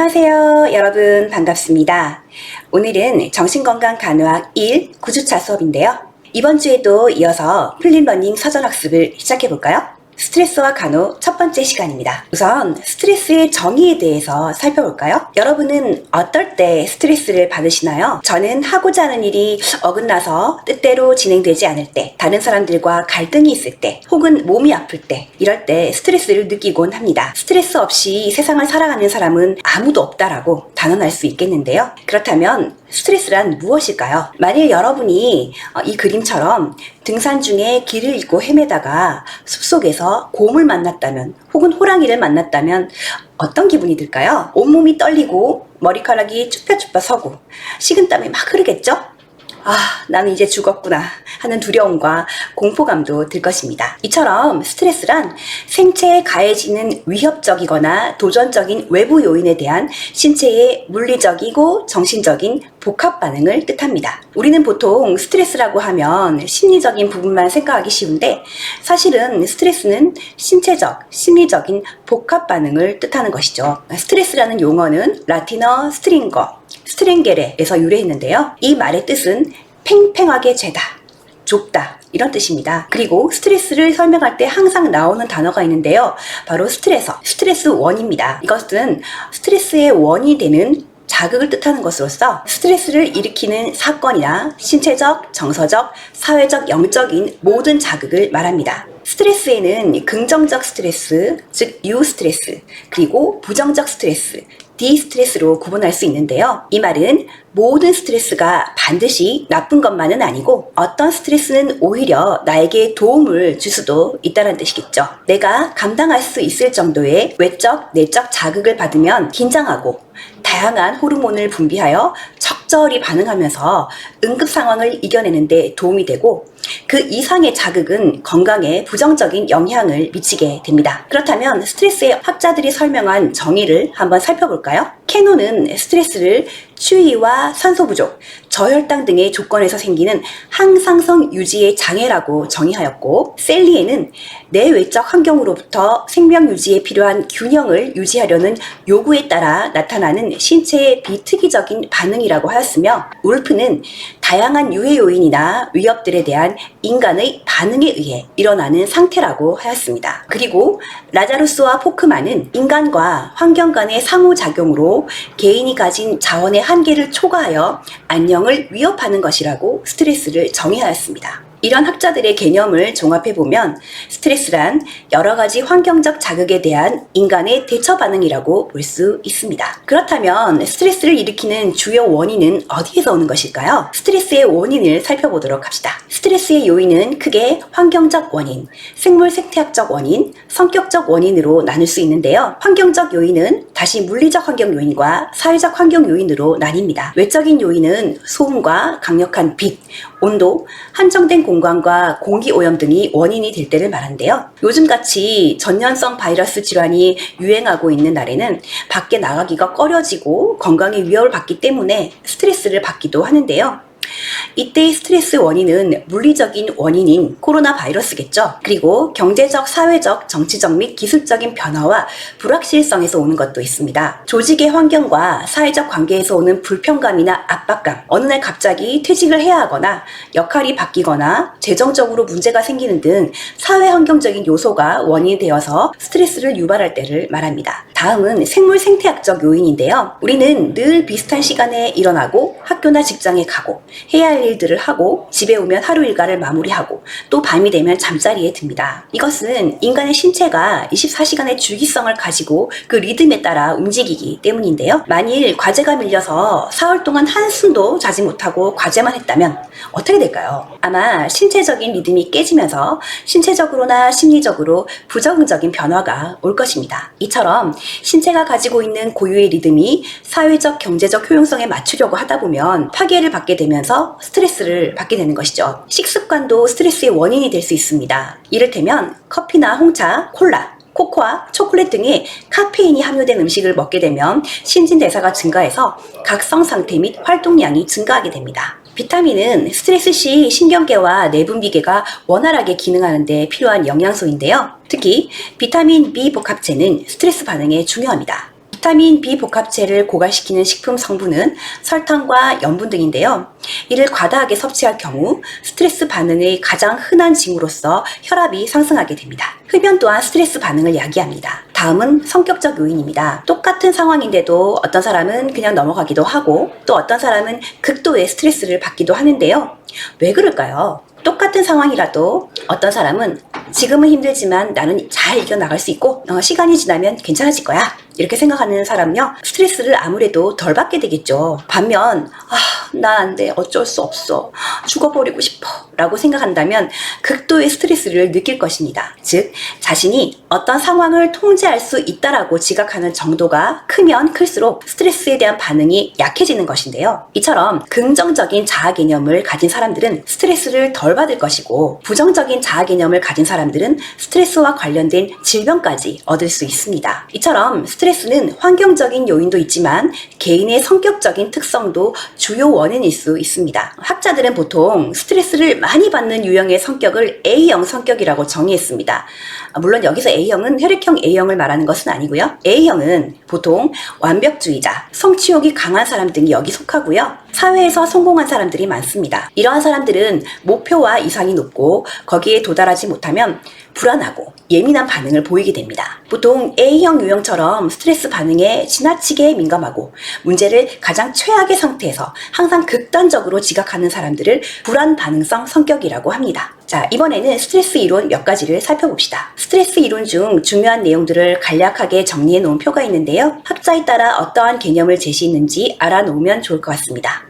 안녕하세요. 여러분 반갑습니다. 오늘은 정신건강 간호학 1 9주차 수업인데요. 이번 주에도 이어서 플립러닝 사전학습을 시작해볼까요? 스트레스와 간호 첫 번째 시간입니다. 우선 스트레스의 정의에 대해서 살펴볼까요? 여러분은 어떨 때 스트레스를 받으시나요? 저는 하고자 하는 일이 어긋나서 뜻대로 진행되지 않을 때, 다른 사람들과 갈등이 있을 때, 혹은 몸이 아플 때, 이럴 때 스트레스를 느끼곤 합니다. 스트레스 없이 세상을 살아가는 사람은 아무도 없다라고 단언할 수 있겠는데요. 그렇다면 스트레스란 무엇일까요? 만일 여러분이 이 그림처럼 등산 중에 길을 잃고 헤매다가 숲속에서 곰을 만났다면, 혹은 호랑이를 만났다면 어떤 기분이 들까요? 온몸이 떨리고 머리카락이 쭈뼛쭈뼛 서고 식은땀이 막 흐르겠죠? 나는 이제 죽었구나 하는 두려움과 공포감도 들 것입니다. 이처럼 스트레스란 생체에 가해지는 위협적이거나 도전적인 외부 요인에 대한 신체의 물리적이고 정신적인 복합 반응을 뜻합니다. 우리는 보통 스트레스라고 하면 심리적인 부분만 생각하기 쉬운데, 사실은 스트레스는 신체적, 심리적인 복합 반응을 뜻하는 것이죠. 스트레스라는 용어는 라틴어 스트링게레에서 유래했는데요. 이 말의 뜻은 팽팽하게 죄다, 좁다, 이런 뜻입니다. 그리고 스트레스를 설명할 때 항상 나오는 단어가 있는데요. 바로 스트레스 원입니다. 이것은 스트레스의 원이 되는 자극을 뜻하는 것으로서 스트레스를 일으키는 사건이나 신체적, 정서적, 사회적, 영적인 모든 자극을 말합니다. 스트레스에는 긍정적 스트레스, 즉 유스트레스, 그리고 부정적 스트레스, 디스트레스로 구분할 수 있는데요. 이 말은 모든 스트레스가 반드시 나쁜 것만은 아니고 어떤 스트레스는 오히려 나에게 도움을 줄 수도 있다는 뜻이겠죠. 내가 감당할 수 있을 정도의 외적, 내적 자극을 받으면 긴장하고 다양한 호르몬을 분비하여 적절히 반응하면서 응급 상황을 이겨내는 데 도움이 되고, 그 이상의 자극은 건강에 부정적인 영향을 미치게 됩니다. 그렇다면 스트레스의 학자들이 설명한 정의를 한번 살펴볼까요? 캐논은 스트레스를 추위와 산소 부족, 저혈당 등의 조건에서 생기는 항상성 유지의 장애라고 정의하였고, 셀리에는 내외적 환경으로부터 생명 유지에 필요한 균형을 유지하려는 요구에 따라 나타나는 신체의 비특이적인 반응이라고 하였으며, 울프는 다양한 유해 요인이나 위협들에 대한 인간의 반응에 의해 일어나는 상태라고 하였습니다. 그리고 라자루스와 포크만은 인간과 환경 간의 상호작용으로 개인이 가진 자원의 한계를 초과하여 안녕을 위협하는 것이라고 스트레스를 정의하였습니다. 이런 학자들의 개념을 종합해보면 스트레스란 여러 가지 환경적 자극에 대한 인간의 대처 반응이라고 볼 수 있습니다. 그렇다면 스트레스를 일으키는 주요 원인은 어디에서 오는 것일까요? 스트레스의 원인을 살펴보도록 합시다. 스트레스의 요인은 크게 환경적 원인, 생물 생태학적 원인, 성격적 원인으로 나눌 수 있는데요. 환경적 요인은 다시 물리적 환경 요인과 사회적 환경 요인으로 나뉩니다. 외적인 요인은 소음과 강력한 빛, 온도, 한정된 공간과 공기 오염 등이 원인이 될 때를 말하는데요. 요즘같이 전염성 바이러스 질환이 유행하고 있는 날에는 밖에 나가기가 꺼려지고 건강에 위협을 받기 때문에 스트레스를 받기도 하는데요. 이때의 스트레스 원인은 물리적인 원인인 코로나 바이러스겠죠. 그리고 경제적, 사회적, 정치적 및 기술적인 변화와 불확실성에서 오는 것도 있습니다. 조직의 환경과 사회적 관계에서 오는 불편감이나 압박감, 어느 날 갑자기 퇴직을 해야 하거나 역할이 바뀌거나 재정적으로 문제가 생기는 등 사회 환경적인 요소가 원인이 되어서 스트레스를 유발할 때를 말합니다. 다음은 생물 생태학적 요인인데요. 우리는 늘 비슷한 시간에 일어나고 학교나 직장에 가고 해야 할 일들을 하고 집에 오면 하루 일과를 마무리하고 또 밤이 되면 잠자리에 듭니다. 이것은 인간의 신체가 24시간의 주기성을 가지고 그 리듬에 따라 움직이기 때문인데요. 만일 과제가 밀려서 사흘 동안 한숨도 자지 못하고 과제만 했다면 어떻게 될까요? 아마 신체적인 리듬이 깨지면서 신체적으로나 심리적으로 부정적인 변화가 올 것입니다. 이처럼 신체가 가지고 있는 고유의 리듬이 사회적, 경제적 효용성에 맞추려고 하다 보면 파괴를 받게 되면서 스트레스를 받게 되는 것이죠. 식습관도 스트레스의 원인이 될 수 있습니다. 이를테면 커피나 홍차, 콜라, 코코아, 초콜릿 등의 카페인이 함유된 음식을 먹게 되면 신진대사가 증가해서 각성 상태 및 활동량이 증가하게 됩니다. 비타민은 스트레스 시 신경계와 내분비계가 원활하게 기능하는 데 필요한 영양소인데요. 특히 비타민 B 복합체는 스트레스 반응에 중요합니다. 비타민 B 복합체를 고갈시키는 식품 성분은 설탕과 염분 등인데요. 이를 과다하게 섭취할 경우 스트레스 반응의 가장 흔한 징후로서 혈압이 상승하게 됩니다. 흡연 또한 스트레스 반응을 야기합니다. 다음은 성격적 요인입니다. 똑같은 상황인데도 어떤 사람은 그냥 넘어가기도 하고 또 어떤 사람은 극도의 스트레스를 받기도 하는데요. 왜 그럴까요? 똑같은 상황이라도 어떤 사람은 지금은 힘들지만 나는 잘 이겨나갈 수 있고 시간이 지나면 괜찮아질 거야 이렇게 생각하는 사람은요 스트레스를 아무래도 덜 받게 되겠죠. 반면 나 안 돼, 어쩔 수 없어, 죽어버리고 싶어 라고 생각한다면 극도의 스트레스를 느낄 것입니다. 즉 자신이 어떤 상황을 통제할 수 있다라고 지각하는 정도가 크면 클수록 스트레스에 대한 반응이 약해지는 것인데요. 이처럼 긍정적인 자아 개념을 가진 사람들은 스트레스를 덜 받을 것이고 부정적인 자아 개념을 가진 사람들은 스트레스와 관련된 질병까지 얻을 수 있습니다. 이처럼 스트레스는 환경적인 요인도 있지만 개인의 성격적인 특성도 주요 원인일 수 있습니다. 학자들은 보통 스트레스를 많이 받는 유형의 성격을 A형 성격이라고 정의했습니다. 물론 여기서 A형은 혈액형 A형을 말하는 것은 아니고요. A형은 보통 완벽주의자, 성취욕이 강한 사람 등이 여기 속하고요. 사회에서 성공한 사람들이 많습니다. 이러한 사람들은 목표와 이상이 높고 거기에 도달하지 못하면 불안하고 예민한 반응을 보이게 됩니다. 보통 A형 유형처럼 스트레스 반응에 지나치게 민감하고 문제를 가장 최악의 상태에서 항상 극단적으로 지각하는 사람들을 불안 반응성 성격이라고 합니다. 자, 이번에는 스트레스 이론 몇 가지를 살펴봅시다. 스트레스 이론 중 중요한 내용들을 간략하게 정리해 놓은 표가 있는데요. 학자에 따라 어떠한 개념을 제시했는지 알아놓으면 좋을 것 같습니다.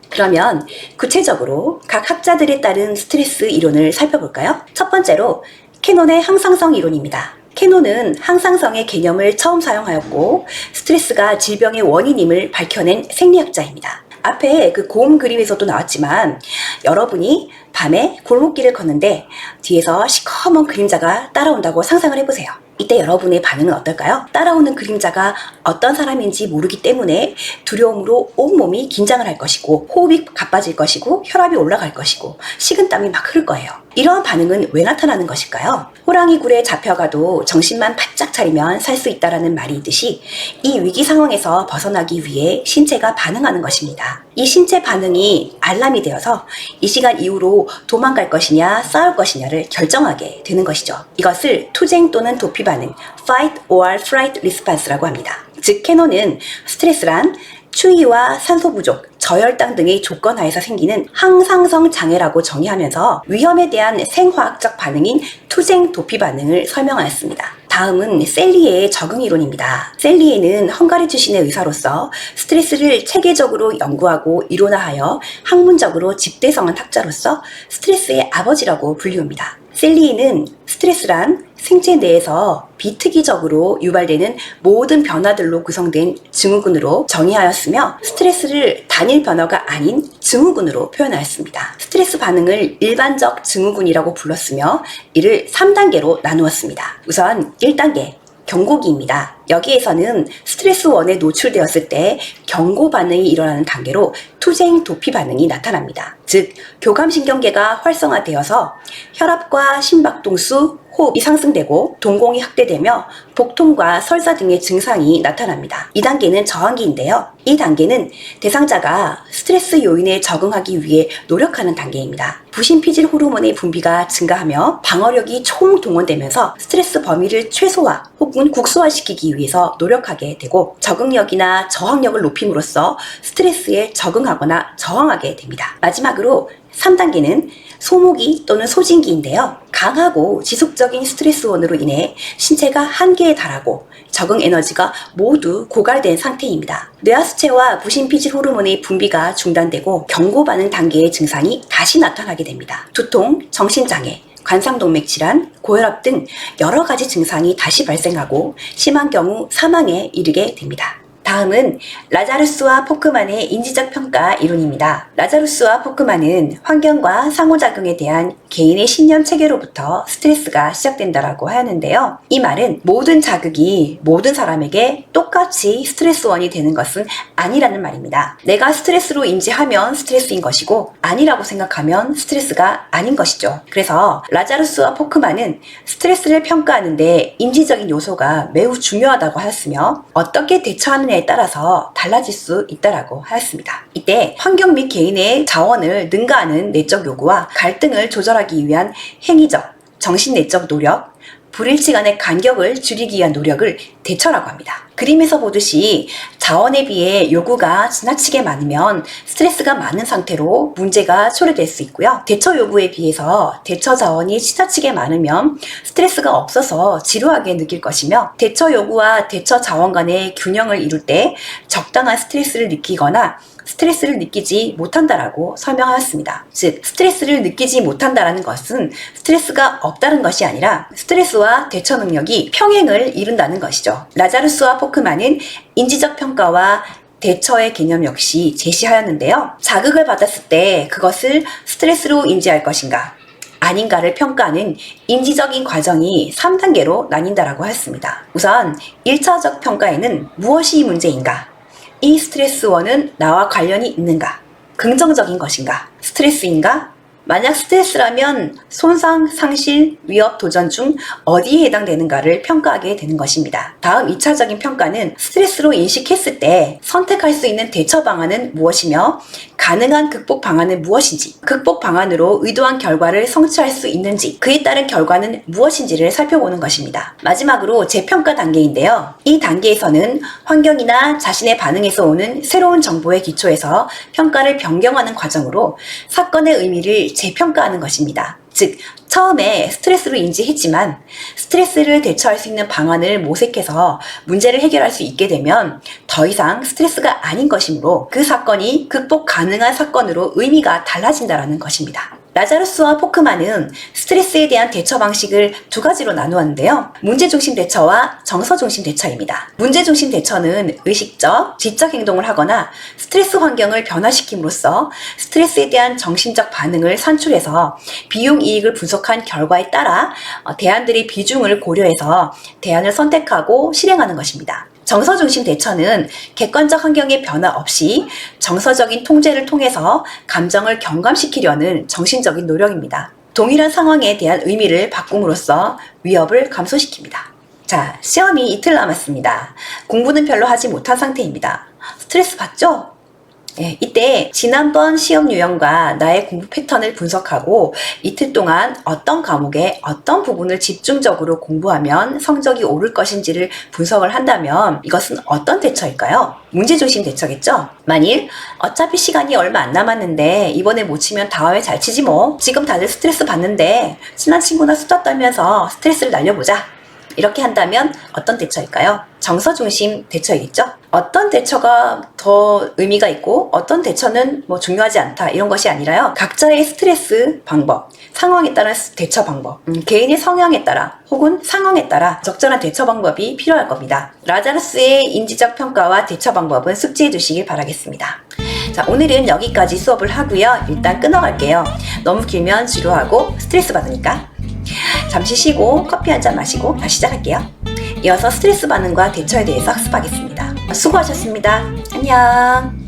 그러면 구체적으로 각 학자들에 따른 스트레스 이론을 살펴볼까요? 첫 번째로 캐논의 항상성 이론입니다. 캐논은 항상성의 개념을 처음 사용하였고 스트레스가 질병의 원인임을 밝혀낸 생리학자입니다. 앞에 그 고음 그림에서도 나왔지만 여러분이 밤에 골목길을 걷는데 뒤에서 시커먼 그림자가 따라온다고 상상을 해보세요. 이때 여러분의 반응은 어떨까요? 따라오는 그림자가 어떤 사람인지 모르기 때문에 두려움으로 온몸이 긴장을 할 것이고 호흡이 가빠질 것이고 혈압이 올라갈 것이고 식은땀이 막 흐를 거예요. 이러한 반응은 왜 나타나는 것일까요? 호랑이 굴에 잡혀가도 정신만 바짝 차리면 살 수 있다라는 말이 있듯이 이 위기 상황에서 벗어나기 위해 신체가 반응하는 것입니다. 이 신체 반응이 알람이 되어서 이 시간 이후로 도망갈 것이냐 싸울 것이냐를 결정하게 되는 것이죠. 이것을 투쟁 또는 도피 반응, fight or flight response라고 합니다. 즉 캐논은 스트레스란 추위와 산소 부족, 저혈당 등의 조건 하에서 생기는 항상성 장애라고 정의하면서 위험에 대한 생화학적 반응인 투쟁 도피 반응을 설명하였습니다. 다음은 셀리에의 적응 이론입니다. 셀리에는 헝가리 출신의 의사로서 스트레스를 체계적으로 연구하고 이론화하여 학문적으로 집대성한 학자로서 스트레스의 아버지라고 불리웁니다. 셀리에는 스트레스란 생체 내에서 비특이적으로 유발되는 모든 변화들로 구성된 증후군으로 정의하였으며 스트레스를 단일 변화가 아닌 증후군으로 표현하였습니다. 스트레스 반응을 일반적 증후군이라고 불렀으며 이를 3단계로 나누었습니다. 우선 1단계 경고기입니다. 여기에서는 스트레스 원에 노출되었을 때 경고 반응이 일어나는 단계로 투쟁 도피 반응이 나타납니다. 즉 교감신경계가 활성화되어서 혈압과 심박동수, 호흡이 상승되고 동공이 확대되며 복통과 설사 등의 증상이 나타납니다. 이 단계는 저항기인데요. 이 단계는 대상자가 스트레스 요인에 적응하기 위해 노력하는 단계입니다. 부신피질 호르몬의 분비가 증가하며 방어력이 총동원되면서 스트레스 범위를 최소화 혹은 국소화시키기 위해서 노력하게 되고 적응력이나 저항력을 높임으로써 스트레스에 적응하거나 저항하게 됩니다. 마지막으로 3단계는 소모기 또는 소진기인데요. 강하고 지속적인 스트레스원으로 인해 신체가 한계에 달하고 적응 에너지가 모두 고갈된 상태입니다. 뇌하수체와 부신피질 호르몬의 분비가 중단되고 경고 반응 단계의 증상이 다시 나타나게 됩니다. 두통, 정신장애, 관상동맥 질환, 고혈압 등 여러 가지 증상이 다시 발생하고 심한 경우 사망에 이르게 됩니다. 다음은 라자루스와 포크만의 인지적 평가 이론입니다. 라자루스와 포크만은 환경과 상호작용에 대한 개인의 신념 체계로부터 스트레스가 시작된다라고 하는데요. 이 말은 모든 자극이 모든 사람에게 똑같이 스트레스원이 되는 것은 아니라는 말입니다. 내가 스트레스로 인지하면 스트레스인 것이고 아니라고 생각하면 스트레스가 아닌 것이죠. 그래서 라자루스와 포크만은 스트레스를 평가하는데 인지적인 요소가 매우 중요하다고 하였으며 어떻게 대처하느냐에 따라서 달라질 수 있다라고 하였습니다. 이때 환경 및 개인의 자원을 능가하는 내적 요구와 갈등을 조절하기 위한 행위적, 정신내적 노력, 불일치 간의 간격을 줄이기 위한 노력을 대처라고 합니다. 그림에서 보듯이 자원에 비해 요구가 지나치게 많으면 스트레스가 많은 상태로 문제가 초래될 수 있고요. 대처 요구에 비해서 대처 자원이 지나치게 많으면 스트레스가 없어서 지루하게 느낄 것이며 대처 요구와 대처 자원 간의 균형을 이룰 때 적당한 스트레스를 느끼거나 스트레스를 느끼지 못한다라고 설명하였습니다. 즉, 스트레스를 느끼지 못한다라는 것은 스트레스가 없다는 것이 아니라 스트레스와 대처 능력이 평행을 이룬다는 것이죠. 라자루스와 포크만은 인지적 평가와 대처의 개념 역시 제시하였는데요. 자극을 받았을 때 그것을 스트레스로 인지할 것인가 아닌가를 평가하는 인지적인 과정이 3단계로 나뉜다라고 하였습니다. 우선 1차적 평가에는 무엇이 문제인가? 이 스트레스원은 나와 관련이 있는가? 긍정적인 것인가? 스트레스인가? 만약 스트레스라면 손상, 상실, 위협, 도전 중 어디에 해당되는가를 평가하게 되는 것입니다. 다음 2차적인 평가는 스트레스로 인식했을 때 선택할 수 있는 대처 방안은 무엇이며 가능한 극복 방안은 무엇인지, 극복 방안으로 의도한 결과를 성취할 수 있는지, 그에 따른 결과는 무엇인지를 살펴보는 것입니다. 마지막으로 재평가 단계인데요. 이 단계에서는 환경이나 자신의 반응에서 오는 새로운 정보에 기초해서 평가를 변경하는 과정으로 사건의 의미를 재평가하는 것입니다. 즉, 처음에 스트레스로 인지했지만 스트레스를 대처할 수 있는 방안을 모색해서 문제를 해결할 수 있게 되면 더 이상 스트레스가 아닌 것이므로 그 사건이 극복 가능한 사건으로 의미가 달라진다는 것입니다. 라자루스와 포크만은 스트레스에 대한 대처 방식을 두 가지로 나누었는데요. 문제중심 대처와 정서중심 대처입니다. 문제중심 대처는 의식적, 지적 행동을 하거나 스트레스 환경을 변화시킴으로써 스트레스에 대한 정신적 반응을 산출해서 비용 이익을 분석한 결과에 따라 대안들의 비중을 고려해서 대안을 선택하고 실행하는 것입니다. 정서중심 대처는 객관적 환경의 변화 없이 정서적인 통제를 통해서 감정을 경감시키려는 정신적인 노력입니다. 동일한 상황에 대한 의미를 바꿈으로써 위협을 감소시킵니다. 자, 시험이 이틀 남았습니다. 공부는 별로 하지 못한 상태입니다. 스트레스 받죠? 네, 이때 지난번 시험 유형과 나의 공부 패턴을 분석하고 이틀 동안 어떤 과목에 어떤 부분을 집중적으로 공부하면 성적이 오를 것인지를 분석을 한다면 이것은 어떤 대처일까요? 문제중심 대처겠죠? 만일 어차피 시간이 얼마 안 남았는데 이번에 못 치면 다음에 잘 치지 뭐, 지금 다들 스트레스 받는데 친한 친구나 수다 떨면서 스트레스를 날려보자, 이렇게 한다면 어떤 대처일까요? 정서중심 대처이겠죠? 어떤 대처가 더 의미가 있고 어떤 대처는 뭐 중요하지 않다, 이런 것이 아니라요. 각자의 스트레스 방법, 상황에 따른 대처 방법, 개인의 성향에 따라 혹은 상황에 따라 적절한 대처 방법이 필요할 겁니다. 라자루스의 인지적 평가와 대처 방법은 숙지해 두시길 바라겠습니다. 자, 오늘은 여기까지 수업을 하고요. 일단 끊어갈게요. 너무 길면 지루하고 스트레스 받으니까. 잠시 쉬고 커피 한잔 마시고 다시 시작할게요. 이어서 스트레스 반응과 대처에 대해서 학습하겠습니다. 수고하셨습니다. 안녕.